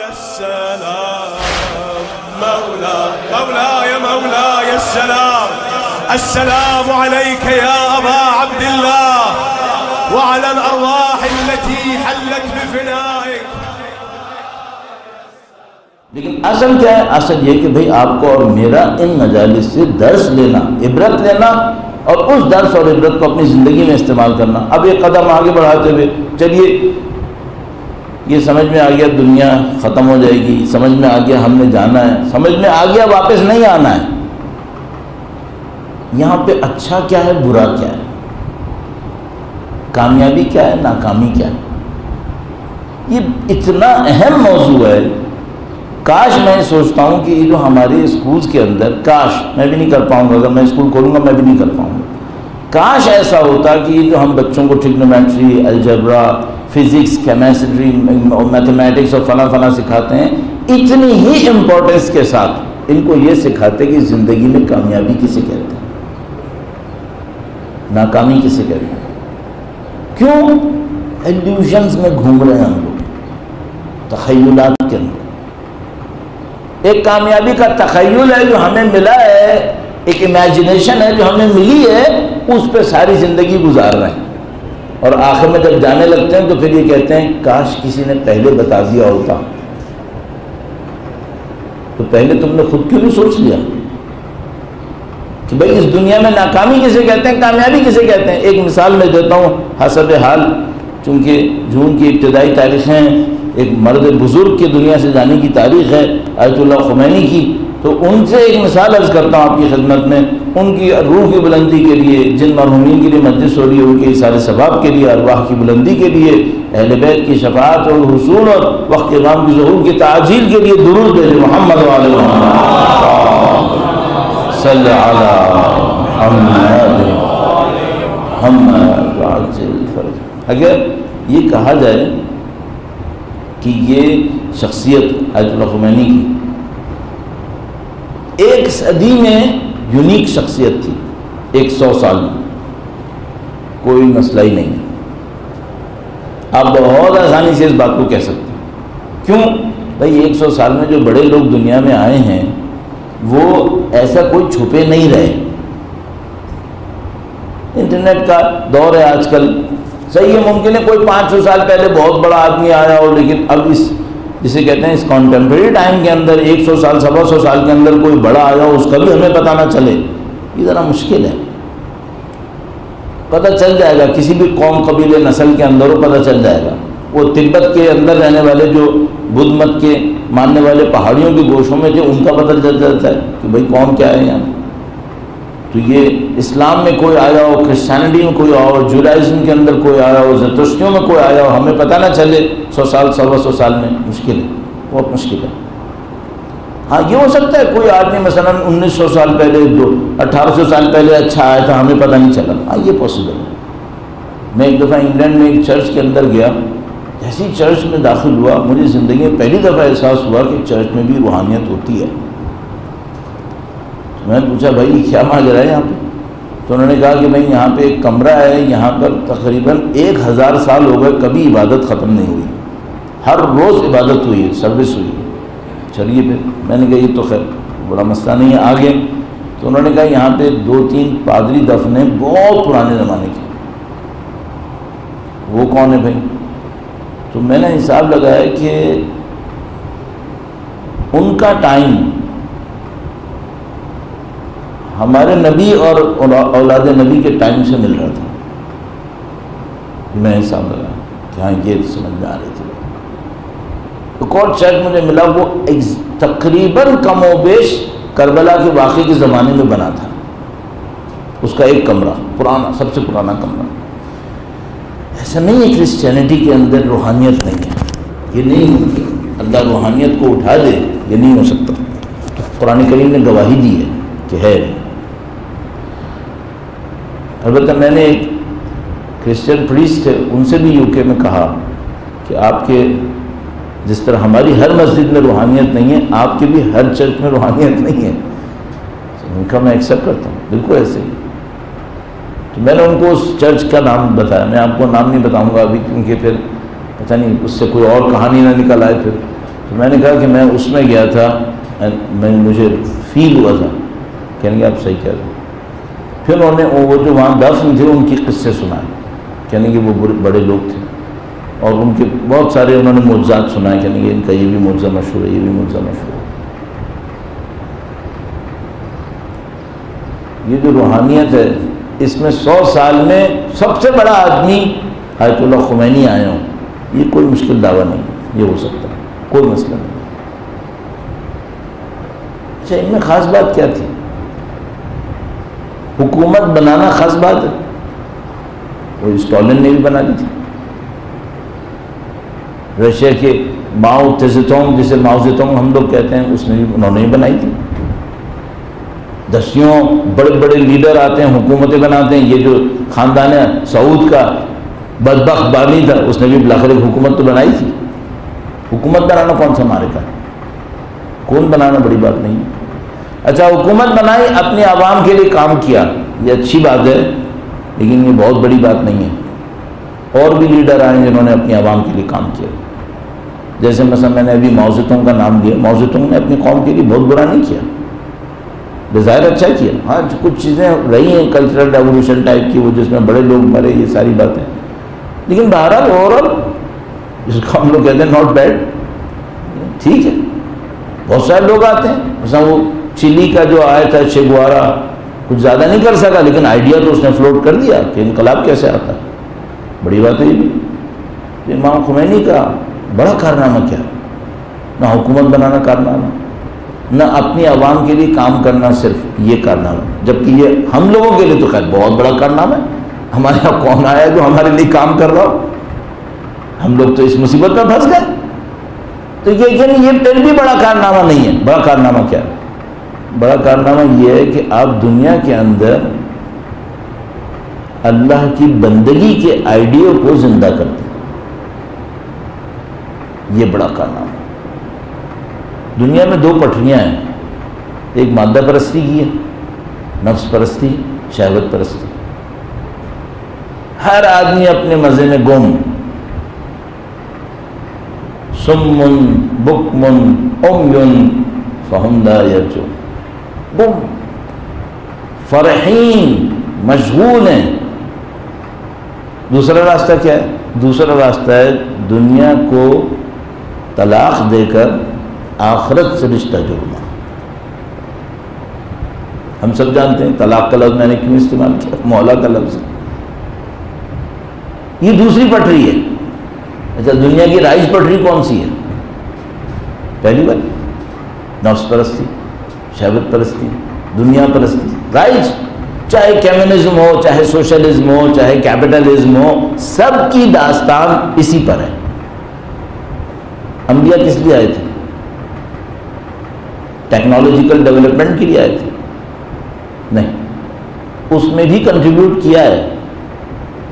السلام مولاي مولاي السلام السلام عليك يا أبا عبد الله وعلى الأرواح التي حلت بفنائك. لیکن اصل کیا ہے؟ اصل یہ کہ بھئی آپ کو اور میرا ان مجالس سے درس لینا، عبرت لینا، اور اس درس اور عبرت کو اپنی زندگی میں استعمال کرنا. اب ایک قدم آگے بڑھاتے ہوئے چلیے، یہ سمجھ میں آ گیا دنیا ختم ہو جائے گی، سمجھ میں آ گیا ہم نے جانا ہے، سمجھ میں آ گیا واپس نہیں آنا ہے. یہاں پہ اچھا کیا ہے، برا کیا ہے، کامیابی کیا ہے، ناکامی کیا ہے، یہ اتنا اہم موضوع ہے. کاش میں سوچتا ہوں کہ یہ جو ہمارے اسکولز کے اندر، کاش میں بھی نہیں کر پاؤں گا، اگر میں اسکول کھولوں گا میں بھی نہیں کر پاؤں گا، کاش ایسا ہوتا کہ یہ جو ہم بچوں کو trigonometry, algebra, physics, chemistry, mathematics اور فلاں فلاں سکھاتے ہیں، اتنی ہی امپورٹنس کے ساتھ ان کو یہ سکھاتے کہ زندگی میں کامیابی کسے کہتے ہیں، ناکامی کسے کہتے ہیں. کیوں؟ ایلیوژنز میں گھوم رہے ہیں ہم لوگ، تخیلات کے اندر. ایک کامیابی کا تخیل ہے جو ہمیں ملا ہے، ایک امیجنیشن ہے جو ہمیں ملی ہے، اس پہ ساری زندگی گزار رہے ہیں، اور آخر میں جب جانے لگتے ہیں تو پھر یہ کہتے ہیں کاش کسی نے پہلے بتا دیا ہوتا. تو پہلے تم نے خود کیوں نہیں سوچ لیا کہ بھئی اس دنیا میں ناکامی کسے کہتے ہیں، کامیابی کسے کہتے ہیں. ایک مثال میں دیتا ہوں حسب حال، چونکہ جون کی ابتدائی تاریخیں ایک مرد بزرگ کے دنیا سے جانے کی تاریخ ہے، آیت اللہ خمینی کی، تو ان سے ایک مثال عرض کرتا ہوں آپ کی خدمت میں، ان کی روح کی بلندی کے لیے، جن مرحومین کے لیے مجلس ہو رہی ہے ان کے سارے ثواب کے لیے، ارواح کی بلندی کے لیے، اہل بیت کی شفاعت اور حصول اور وقت امام کی ظہور کی تعجیل کے لیے درود بھیجے. محمد وعلی محمد صلی علی محمد محمد عاجل فرج. اگر یہ کہا جائے کہ یہ شخصیت آیت اللہ خمینی کی ایک صدی میں یونیک شخصیت تھی، 100 سال میں کوئی مسئلہ ہی نہیں ہے، آپ بہت آسانی سے اس بات کو کہہ سکتے ہیں. کیوں؟ بھائی 100 سال میں جو بڑے لوگ دنیا میں آئے ہیں وہ ایسا کوئی چھپے نہیں رہے. انٹرنیٹ کا دور ہے آج کل، صحیح ہے، ممکن ہے کوئی 500 سال پہلے بہت بڑا آدمی آیا ہو، لیکن اب اس جسے کہتے ہیں اس کانٹمپریری ٹائم کے اندر 100 سال 125 سال کے اندر کوئی بڑا آیا ہو، اس کا بھی ہمیں پتہ نہ چلے، یہ ذرا مشکل ہے. پتہ چل جائے گا کسی بھی قوم، قبیلے، نسل کے اندر وہ پتہ چل جائے گا. وہ تبت کے اندر رہنے والے جو بدھ مت کے ماننے والے پہاڑیوں کے گوشوں میں تھے، ان کا پتہ چل جاتا ہے کہ بھئی کون کیا ہے یہاں. تو یہ اسلام میں کوئی آیا ہو، کرسچینٹی میں کوئی آیا ہو، جوڈائزم کے اندر کوئی آیا ہو، زرتشتیوں میں کوئی آیا ہو، ہمیں پتہ نہ چلے 100 سال 125 سال میں، مشکل ہے، بہت مشکل ہے. ہاں یہ ہو سکتا ہے کوئی آدمی مثلا 1900 سال پہلے 1800 سال پہلے اچھا آیا تھا، ہمیں پتہ نہیں چلا، ہاں یہ پاسبل ہے. میں ایک دفعہ انگلینڈ میں ایک چرچ کے اندر گیا، جیسے ہی چرچ میں داخل ہوا مجھے زندگی میں پہلی دفعہ احساس ہوا کہ چرچ میں بھی روحانیت ہوتی ہے. میں نے پوچھا بھائی کیا ماجرا ہے یہاں پہ؟ تو انہوں نے کہا کہ بھائی یہاں پہ ایک کمرہ ہے، یہاں پر تقریباً 1000 سال ہو گئے کبھی عبادت ختم نہیں ہوئی، ہر روز عبادت ہوئی ہے، سروس ہوئی ہے. چلیے پھر میں نے کہا یہ تو خیر بڑا مسئلہ نہیں ہے، آگے. تو انہوں نے کہا یہاں پہ 2-3 پادری دفن ہیں بہت پرانے زمانے کے. وہ کون ہے بھائی؟ تو میں نے حساب لگایا کہ ان کا ٹائم ہمارے نبی اور اولاد نبی کے ٹائم سے مل رہا تھا. میں حساب لگایا کہ ہاں یہ سمجھ میں آ رہی تھی. ایک اور چرچ مجھے ملا، وہ تقریباً کم و بیش کربلا کے واقعے کے زمانے میں بنا تھا. اس کا ایک کمرہ پرانا، سب سے پرانا کمرہ. ایسا نہیں ہے کرسچینٹی کے اندر روحانیت نہیں ہے، یہ نہیں ممکن. اللہ روحانیت کو اٹھا دے، یہ نہیں ہو سکتا. قرآن کریم نے گواہی دی ہے کہ ہے. البتہ میں نے ایک کرسچن پریسٹ تھے، ان سے بھی UK میں کہا کہ آپ کے جس طرح ہماری ہر مسجد میں روحانیت نہیں ہے، آپ کے بھی ہر چرچ میں روحانیت نہیں ہے. ان کا میں ایکسیپٹ کرتا ہوں، بالکل ایسے ہی. تو میں نے ان کو اس چرچ کا نام بتایا. میں آپ کو نام نہیں بتاؤں گا ابھی کیونکہ پھر پتہ نہیں اس سے کوئی اور کہانی نہ نکل آئے پھر. تو میں نے کہا کہ میں اس میں گیا تھا، مجھے فیل ہوا تھا. کہنے گے آپ صحیح کہہ رہے ہیں. پھر انہوں نے وہ جو وہاں دفن تھے ان کی قصے سنائے. کہنے کہ وہ بڑے لوگ تھے اور ان کے بہت سارے انہوں نے معجزات سنائے. کہنے کہ ان کا یہ بھی معجزہ مشہور ہے، یہ بھی معجزہ مشہور ہے. یہ جو روحانیت ہے اس میں 100 سال میں سب سے بڑا آدمی آیت اللہ خمینی آئے ہوں، یہ کوئی مشکل دعویٰ نہیں، یہ ہو سکتا ہے، کوئی مسئلہ نہیں. اچھا ان میں خاص بات کیا تھی؟ حکومت بنانا خاص بات ہے، وہ اسٹالن نے بھی بنا لی تھی. رشیا کے ماؤ تزیتونگ، جسے ماؤ زیتونگ ہم لوگ کہتے ہیں، اس نے بھی انہوں نے ہی بنائی تھی. دسیوں بڑے بڑے لیڈر آتے ہیں، حکومتیں بناتے ہیں. یہ جو خاندان سعود کا بدبخت بانی تھا اس نے بھی بالآخر ایک حکومت تو بنائی تھی. حکومت بنانا کون سا ہمارے کا؟ کون بنانا بڑی بات نہیں ہے. اچھا حکومت بنائی، اپنی عوام کے لیے کام کیا، یہ اچھی بات ہے، لیکن یہ بہت بڑی بات نہیں ہے. اور بھی لیڈر آئے جنہوں نے اپنی عوام کے لیے کام کیا. جیسے مثلا میں نے ابھی ماؤ زیتونگ کا نام لیا. ماؤ زیتونگ نے اپنی قوم کے لیے بہت برا نہیں کیا، بظاہر اچھا کیا. ہاں کچھ چیزیں رہی ہیں کلچرل ریولیوشن ٹائپ کی، وہ جس میں بڑے لوگ مرے، یہ ساری باتیں، لیکن بہرحال اوور آل جس کو ہم لوگ کہتے ہیں ناٹ بیڈ، ٹھیک ہے. بہت سارے لوگ آتے ہیں، مثلا وہ چلی کا جو آیا تھا چے گوارا، کچھ زیادہ نہیں کر سکا لیکن آئیڈیا تو اس نے فلوٹ کر دیا کہ انقلاب کیسے آتا ہے. بڑی بات ہے یہ بھی. امام خمینی کا بڑا کارنامہ کیا، نہ حکومت بنانا کارنامہ، نہ اپنی عوام کے لیے کام کرنا صرف یہ کارنامہ. جبکہ یہ ہم لوگوں کے لیے تو خیر بہت بڑا کارنامہ ہے. ہمارے یہاں کون آیا جو ہمارے لیے کام کر رہا ہو؟ ہم لوگ تو اس مصیبت میں پھنس گئے. تو یہ پھر بھی بڑا کارنامہ نہیں ہے. بڑا کارنامہ کیا ہے؟ بڑا کارنامہ یہ ہے کہ آپ دنیا کے اندر اللہ کی بندگی کے آئیڈیا کو زندہ کرتے ہیں. یہ بڑا کارنامہ. دنیا میں 2 پٹریاں ہیں، ایک مادہ پرستی کی ہے، نفس پرستی، شہوت پرستی. ہر آدمی اپنے مزے میں گم. سمن بکمن عمیٌ فہم لا یرجعون. گم، فرحین، مشغول ہیں. دوسرا راستہ کیا ہے؟ دوسرا راستہ ہے دنیا کو طلاق دے کر آخرت سے رشتہ جوڑنا. ہم سب جانتے ہیں طلاق کا لفظ میں نے کیوں استعمال کیا، مولا کا لفظ. یہ دوسری پٹری ہے. اچھا دنیا کی رائج پٹری کون سی ہے؟ پہلی بات نفس پرستی، شہوت پرستی، دنیا پرستی. رائج چاہے کمیونزم ہو، چاہے سوشلزم ہو، چاہے کیپٹلزم ہو، سب کی داستان اسی پر ہے. انبیاء کس لیے آئے تھے؟ ٹیکنالوجیکل ڈیولپمنٹ کے لیے آئے تھے؟ نہیں. اس میں بھی کنٹریبیوٹ کیا ہے،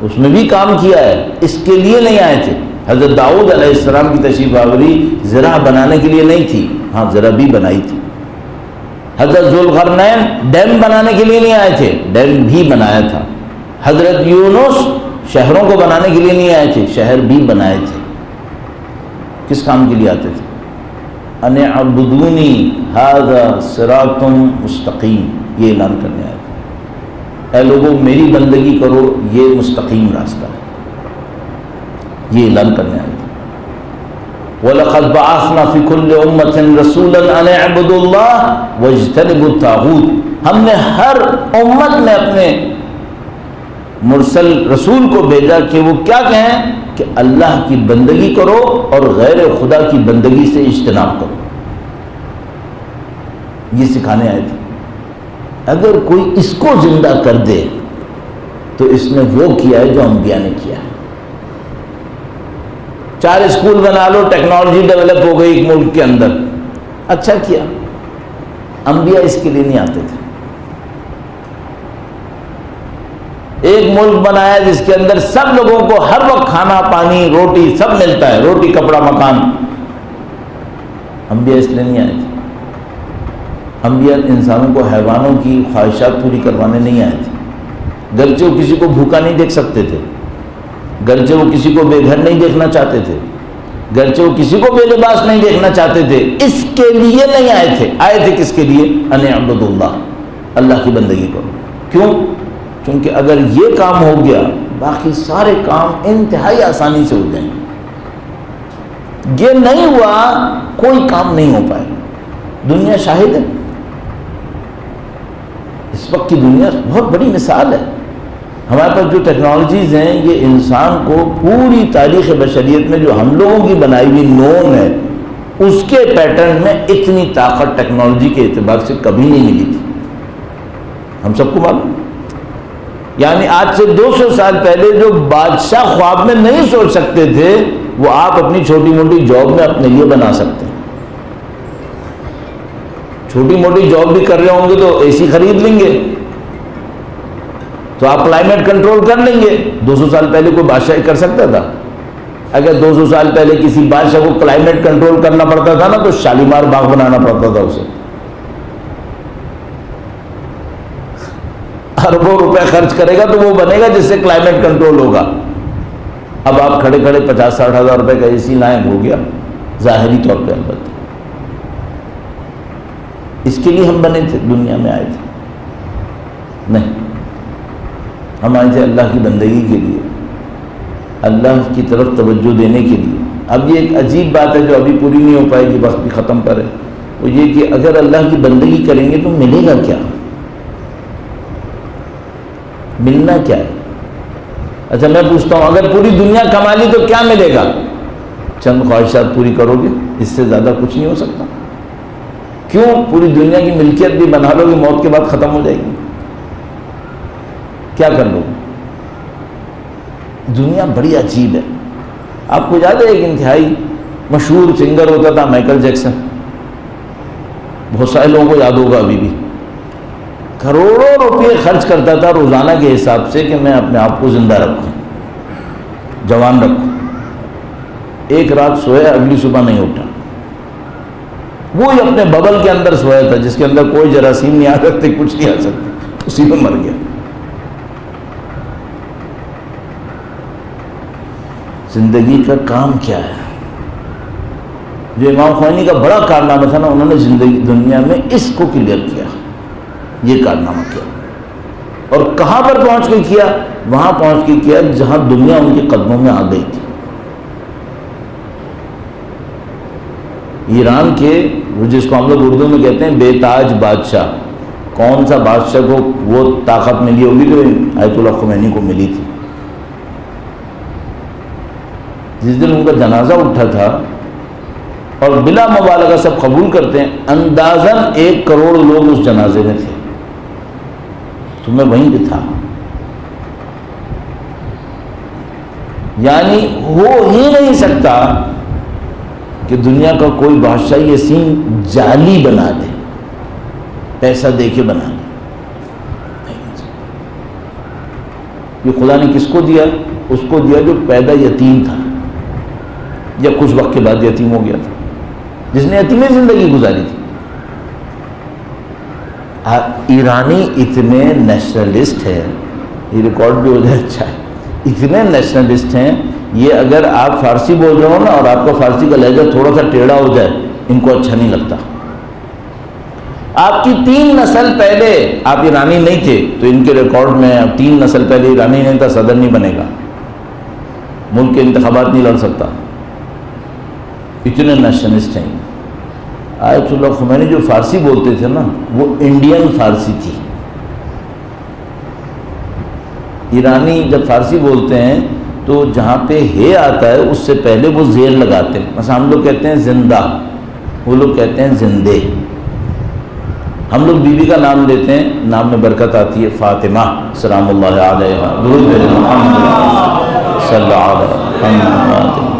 اس میں بھی کام کیا ہے، اس کے لیے نہیں آئے تھے. حضرت داؤد علیہ السلام کی تشریف آوری زرع بنانے کے لیے نہیں تھی، ہاں زرع بھی بنائی تھی. حضرت ذوالقرنین ڈیم بنانے کے لیے نہیں آئے تھے، ڈیم بھی بنایا تھا. حضرت یونس شہروں کو بنانے کے لیے نہیں آئے تھے، شہر بھی بنائے تھے. کس کام کے لیے آتے تھے؟ ان اعبدونی ھذا صراط مستقیم، یہ اعلان کرنے آئے تھے. اے لوگوں میری بندگی کرو، یہ مستقیم راستہ ہے، یہ اعلان کرنے آئے تھے. وَلَقَدْ بَعَثْنَا فِي كُلِّ أُمَّةٍ رَسُولًا أَنِ اعْبُدُوا اللَّهَ وَاجْتَنِبُوا الطَّاغُوتَ. ہم نے ہر امت میں اپنے مرسل رسول کو بھیجا کہ وہ کیا کہیں کہ اللہ کی بندگی کرو اور غیر خدا کی بندگی سے اجتناب کرو. یہ سکھانے آئے تھے. اگر کوئی اس کو زندہ کر دے تو اس نے وہ کیا ہے جو انبیاء نے کیا ہے. 4 اسکول بنا لو، ٹیکنالوجی ڈیولپ ہو گئی ایک ملک کے اندر، اچھا کیا. انبیاء اس کے لیے نہیں آتے تھے. ایک ملک بنایا جس کے اندر سب لوگوں کو ہر وقت کھانا پانی روٹی سب ملتا ہے، روٹی کپڑا مکان. انبیاء اس لیے نہیں آئے تھے. انبیاء انسانوں کو حیوانوں کی خواہشات پوری کروانے نہیں آئے تھے. گرچہ وہ کسی کو بھوکا نہیں دیکھ سکتے تھے، گرچہ وہ کسی کو بے گھر نہیں دیکھنا چاہتے تھے، گرچہ وہ کسی کو بے لباس نہیں دیکھنا چاہتے تھے، اس کے لیے نہیں آئے تھے. آئے تھے کس کے لیے؟ ان اعبدوا اللہ، اللہ کی بندگی کرو. کیوں؟ چونکہ اگر یہ کام ہو گیا باقی سارے کام انتہائی آسانی سے ہو جائیں گے. یہ نہیں ہوا کوئی کام نہیں ہو پائے. دنیا شاہد ہے، اس وقت کی دنیا بہت بڑی مثال ہے. ہمارے پاس جو ٹیکنالوجیز ہیں یہ انسان کو پوری تاریخ بشریت میں جو ہم لوگوں کی بنائی ہوئی نون ہے اس کے پیٹرن میں اتنی طاقت ٹیکنالوجی کے اعتبار سے کبھی نہیں ملی تھی. ہم سب کو معلوم. یعنی آج سے 200 سال پہلے جو بادشاہ خواب میں نہیں سوچ سکتے تھے وہ آپ اپنی چھوٹی موٹی جاب میں اپنے لیے بنا سکتے ہیں. چھوٹی موٹی جاب بھی کر رہے ہوں گے تو اے سی خرید لیں گے تو آپ کلائمیٹ کنٹرول کر لیں گے. 200 سال پہلے کوئی بادشاہ کر سکتا تھا؟ اگر 200 سال پہلے کسی بادشاہ کو کلائمیٹ کنٹرول کرنا پڑتا تھا نا تو شالیمار باغ بنانا پڑتا تھا اسے. اربوں روپے خرچ کرے گا تو وہ بنے گا جس سے کلائمیٹ کنٹرول ہوگا. اب آپ کھڑے کھڑے 50-60 ہزار روپے کا اے سی لائیں، ہو گیا ظاہری طور پہ. البتہ اس کے لیے ہم بنے تھے، دنیا میں آئے تھے؟ نہیں، ہم آئے تھے اللہ کی بندگی کے لیے، اللہ کی طرف توجہ دینے کے لیے. اب یہ ایک عجیب بات ہے جو ابھی پوری نہیں ہو پائے گی، وقت بھی ختم پر ہے. وہ یہ کہ اگر اللہ کی بندگی کریں گے تو ملے گا کیا؟ ملنا کیا ہے؟ اچھا میں پوچھتا ہوں اگر پوری دنیا کما لی تو کیا ملے گا؟ چند خواہشات پوری کرو گے، اس سے زیادہ کچھ نہیں ہو سکتا. کیوں؟ پوری دنیا کی ملکیت بھی بنا لو گے، موت کے بعد ختم ہو جائے گی. کیا کر لو گے؟ دنیا بڑی عجیب ہے. آپ کو یاد ہے ایک انتہائی مشہور سنگر ہوتا تھا مائیکل جیکسن، بہت سارے لوگوں کو یاد ہوگا ابھی بھی. کروڑوں روپے خرچ کرتا تھا روزانہ کے حساب سے کہ میں اپنے آپ کو زندہ رکھوں، جوان رکھوں. ایک رات سویا، اگلی صبح نہیں اٹھا. وہی اپنے ببل کے اندر سویا تھا جس کے اندر کوئی جراثیم نہیں آ سکتے، کچھ نہیں آ سکتے، اسی میں مر گیا. زندگی کا کام کیا ہے؟ جو امام خمینی کا بڑا کارنامہ تھا نا، انہوں نے زندگی دنیا میں اس کو کلیئر کیا، یہ کارنامہ کیا. اور کہاں پر پہنچ کے کیا؟ وہاں پہنچ کے کیا جہاں دنیا ان کے قدموں میں آ گئی تھی. ایران کے وہ جس کو ہم لوگ اردو میں کہتے ہیں بے تاج بادشاہ، کون سا بادشاہ کو وہ طاقت ملی ہوگی جو آیت اللہ خمینی کو ملی تھی. جس دن ان کا جنازہ اٹھا تھا، اور بلا مبالغہ سب قبول کرتے ہیں اندازاً 1 کروڑ لوگ اس جنازے میں تھے، تو میں وہیں پہ تھا. یعنی ہو ہی نہیں سکتا کہ دنیا کا کوئی بادشاہ یہ سین جعلی بنا دے، پیسہ دے کے بنا دے. یہ خدا نے کس کو دیا؟ اس کو دیا جو پیدا یتیم تھا یا کچھ وقت کے بعد یتیم ہو گیا تھا، جس نے یتیمی زندگی گزاری تھی. ایرانی اتنے نیشنلسٹ ہیں، یہ ریکارڈ بھی ہو جائے اچھا ہے، اتنے نیشنلسٹ ہیں. یہ اگر آپ فارسی بول رہے ہو نا اور آپ کا فارسی کا لہجہ تھوڑا سا ٹیڑھا ہو جائے ان کو اچھا نہیں لگتا. آپ کی 3 نسل پہلے آپ ایرانی نہیں تھے تو ان کے ریکارڈ میں 3 نسل پہلے ایرانی نہیں تھا، صدر نہیں بنے گا، ملک کے انتخابات نہیں لڑ سکتا. اتنے نیشنلسٹ ہیں. آیت اللہ خمینی جو فارسی بولتے تھے نا وہ انڈین فارسی تھی. ایرانی جب فارسی بولتے ہیں تو جہاں پہ ہے آتا ہے اس سے پہلے وہ زیر لگاتے ہیں. مثلا ہم لوگ کہتے ہیں زندہ، وہ لوگ کہتے ہیں زندے. ہم لوگ بیوی کا نام لیتے ہیں، نام میں برکت آتی ہے. فاطمہ سلام اللہ علیہا، درود محمد صلی اللہ علیہ وسلم.